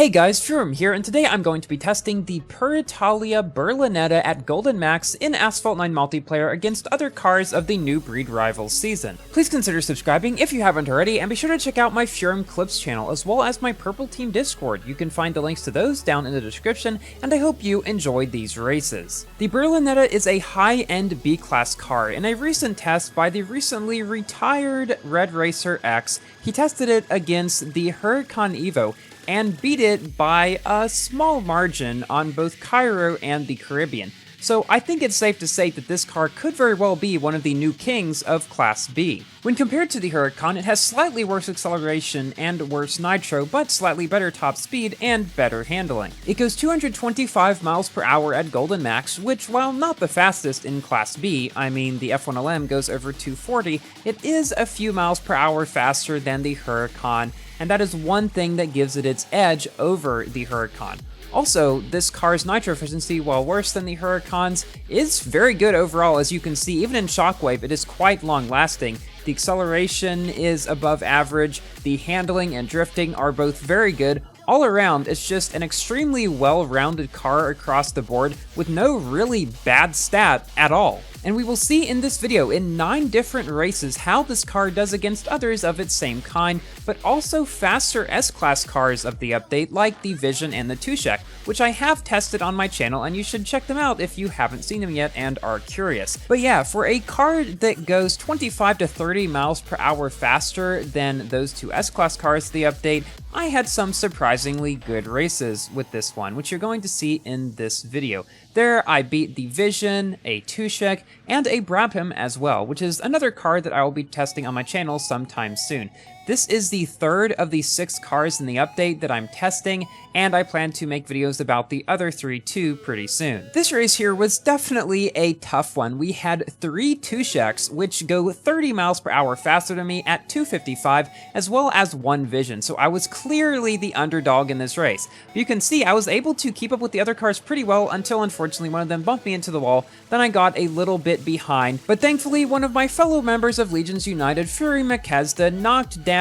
Hey guys, FijiWiji here, and today I'm going to be testing the Puritalia Berlinetta at Golden Max in Asphalt 9 multiplayer against other cars of the New Breed Rivals season. Please consider subscribing if you haven't already, and be sure to check out my FijiWiji Clips channel as well as my Purple Team Discord. You can find the links to those down in the description, and I hope you enjoyed these races. The Berlinetta is a high-end B-class car. In a recent test by the recently retired Red Racer X, he tested it against the Huracan Evo, and beat it by a small margin on both Cairo and the Caribbean. So I think it's safe to say that this car could very well be one of the new kings of Class B. When compared to the Huracan, it has slightly worse acceleration and worse nitro, but slightly better top speed and better handling. It goes 225 miles per hour at Golden Max, which, while not the fastest in Class B, I mean the F1LM goes over 240, it is a few miles per hour faster than the Huracan, and that is one thing that gives it its edge over the Huracan. Also, this car's nitro efficiency, while worse than the Huracan's, is very good overall. As you can see, even in Shockwave, it is quite long-lasting. The acceleration is above average, the handling and drifting are both very good. All around, it's just an extremely well-rounded car across the board with no really bad stat at all. And we will see in this video in 9 different races how this car does against others of its same kind, but also faster S-Class cars of the update like the Vision and the Tushek, which I have tested on my channel, and you should check them out if you haven't seen them yet and are curious. But yeah, for a car that goes 25 to 30 miles per hour faster than those two S-Class cars of the update, I had some surprisingly good races with this one, which you're going to see in this video. There, I beat the Vision, a Tushek, and a Brehm as well, which is another car that I will be testing on my channel sometime soon. This is the third of the 6 cars in the update that I'm testing, and I plan to make videos about the other 3 too pretty soon. This race here was definitely a tough one. We had 3 Tusheks, which go 30 miles per hour faster than me at 255, as well as 1 Vision, so I was clearly the underdog in this race. You can see I was able to keep up with the other cars pretty well until unfortunately one of them bumped me into the wall, then I got a little bit behind, but thankfully one of my fellow members of Legions United, Fury McKesda, knocked down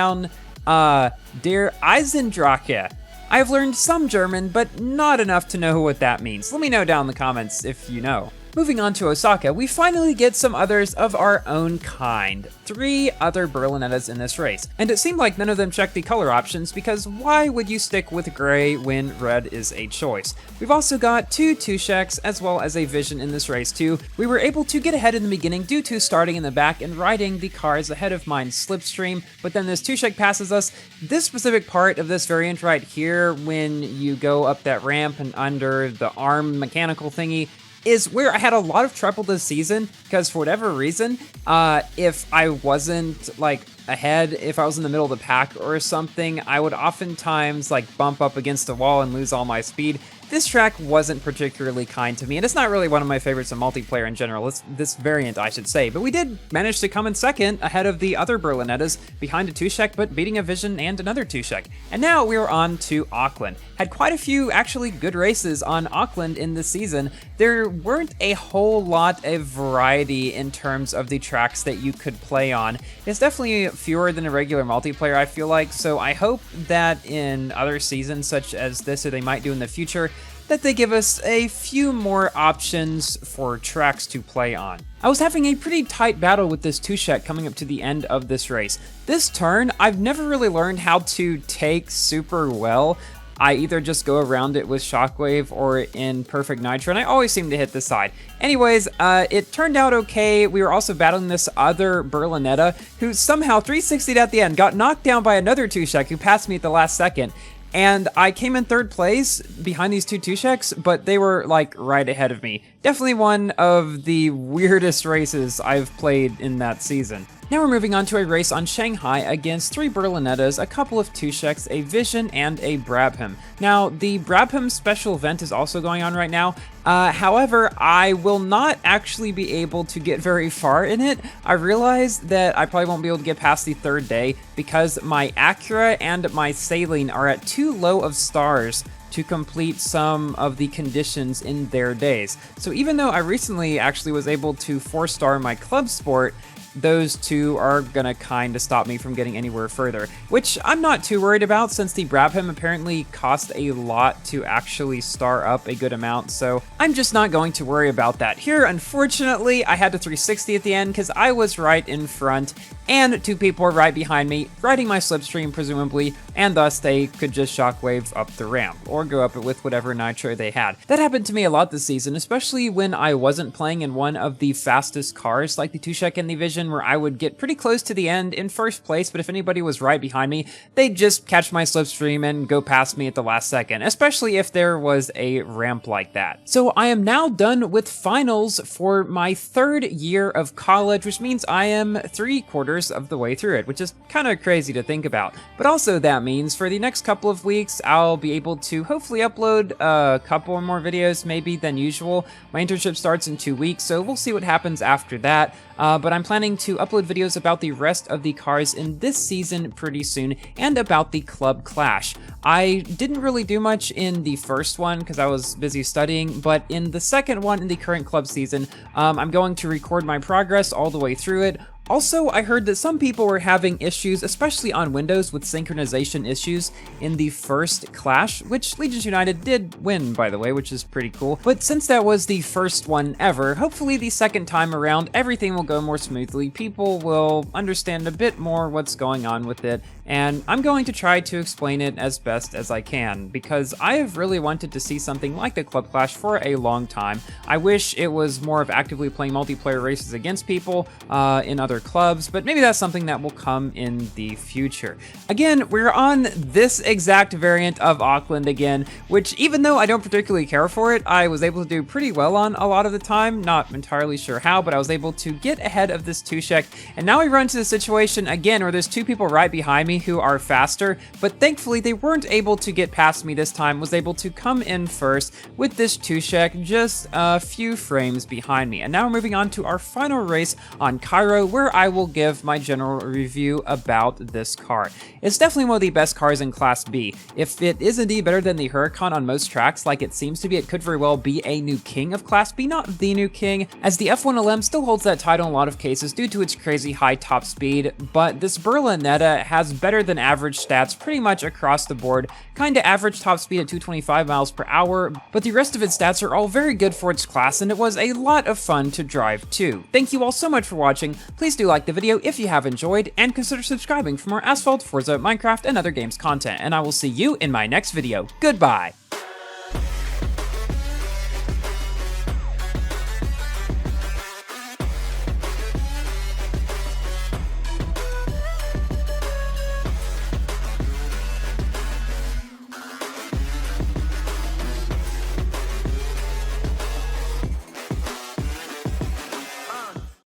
Der Eisendrache. I've learned some German, but not enough to know what that means. Let me know down in the comments if you know. Moving on to Osaka, we finally get some others of our own kind. 3 other Berlinettas in this race. And it seemed like none of them checked the color options, because why would you stick with gray when red is a choice? We've also got 2 Tusheks as well as a Vision in this race too. We were able to get ahead in the beginning due to starting in the back and riding the cars ahead of mine's slipstream, but then this Tushek passes us. This specific part of this variant right here, when you go up that ramp and under the arm mechanical thingy, is where I had a lot of trouble this season, because for whatever reason, if I wasn't like ahead, if I was in the middle of the pack or something, I would oftentimes like bump up against a wall and lose all my speed. This track wasn't particularly kind to me, and it's not really one of my favorites in multiplayer in general. It's this variant, I should say. But we did manage to come in second ahead of the other Berlinettas, behind a Tushek, but beating a Vision and another Tushek. And now we are on to Auckland. Had quite a few actually good races on Auckland in this season. There weren't a whole lot of variety in terms of the tracks that you could play on. It's definitely fewer than a regular multiplayer, I feel like, so I hope that in other seasons such as this, or they might do in the future, that they give us a few more options for tracks to play on. I was having a pretty tight battle with this Tushek coming up to the end of this race. This turn, I've never really learned how to take super well. I either just go around it with Shockwave or in Perfect Nitro, and I always seem to hit the side. Anyways, it turned out okay. We were also battling this other Berlinetta, who somehow 360'd at the end, got knocked down by another Tushek who passed me at the last second. And I came in 3rd place behind these 2 Tusheks, but they were like right ahead of me. Definitely one of the weirdest races I've played in that season. Now we're moving on to a race on Shanghai against 3 Berlinettas, a couple of Tusheks, a Vision, and a Brehm. Now, the Brehm special event is also going on right now. However, I will not actually be able to get very far in it. I realize that I probably won't be able to get past the 3rd day because my Acura and my Saline are at too low of stars to complete some of the conditions in their days. So even though I recently actually was able to 4-star my Club Sport, those two are gonna kind of stop me from getting anywhere further, which I'm not too worried about since the Brehm apparently cost a lot to actually star up a good amount, so I'm just not going to worry about that. Here, unfortunately, I had to 360 at the end because I was right in front, and two people were right behind me, riding my slipstream presumably, and thus they could just shockwave up the ramp, or go up it with whatever nitro they had. That happened to me a lot this season, especially when I wasn't playing in one of the fastest cars, like the Tushek and the Vision, where I would get pretty close to the end in first place, but if anybody was right behind me, they'd just catch my slipstream and go past me at the last second, especially if there was a ramp like that. So I am now done with finals for my third year of college, which means I am 3/4 of the way through it, which is kind of crazy to think about. But also that means for the next couple of weeks, I'll be able to hopefully upload a couple more videos maybe than usual. My internship starts in 2 weeks, so we'll see what happens after that. But I'm planning to upload videos about the rest of the cars in this season pretty soon, and about the Club Clash. I didn't really do much in the first one because I was busy studying, but in the second one in the current club season, I'm going to record my progress all the way through it. Also, I heard that some people were having issues, especially on Windows, with synchronization issues in the first Clash, which Legions United did win, by the way, which is pretty cool. But since that was the first one ever, hopefully the second time around, everything will go more smoothly. People will understand a bit more what's going on with it, and I'm going to try to explain it as best as I can, because I have really wanted to see something like the Club Clash for a long time. I wish it was more of actively playing multiplayer races against people in other clubs, but maybe that's something that will come in the future. Again, we're on this exact variant of Auckland again, which even though I don't particularly care for it, I was able to do pretty well on a lot of the time. Not entirely sure how, but I was able to get ahead of this Tushek, and now we run into the situation again where there's two people right behind me who are faster, but thankfully they weren't able to get past me this time, was able to come in first with this Tushek just a few frames behind me. And now we're moving on to our final race on Cairo, where I will give my general review about this car. It's definitely one of the best cars in Class B. If it is indeed better than the Huracan on most tracks, like it seems to be, it could very well be a new king of Class B, not the new king, as the F1LM still holds that title in a lot of cases due to its crazy high top speed, but this Berlinetta has better than average stats pretty much across the board, kinda average top speed at 225 miles per hour, but the rest of its stats are all very good for its class, and it was a lot of fun to drive too. Thank you all so much for watching. Please do like the video if you have enjoyed, and consider subscribing for more Asphalt, Forza, Minecraft, and other games content, and I will see you in my next video. Goodbye!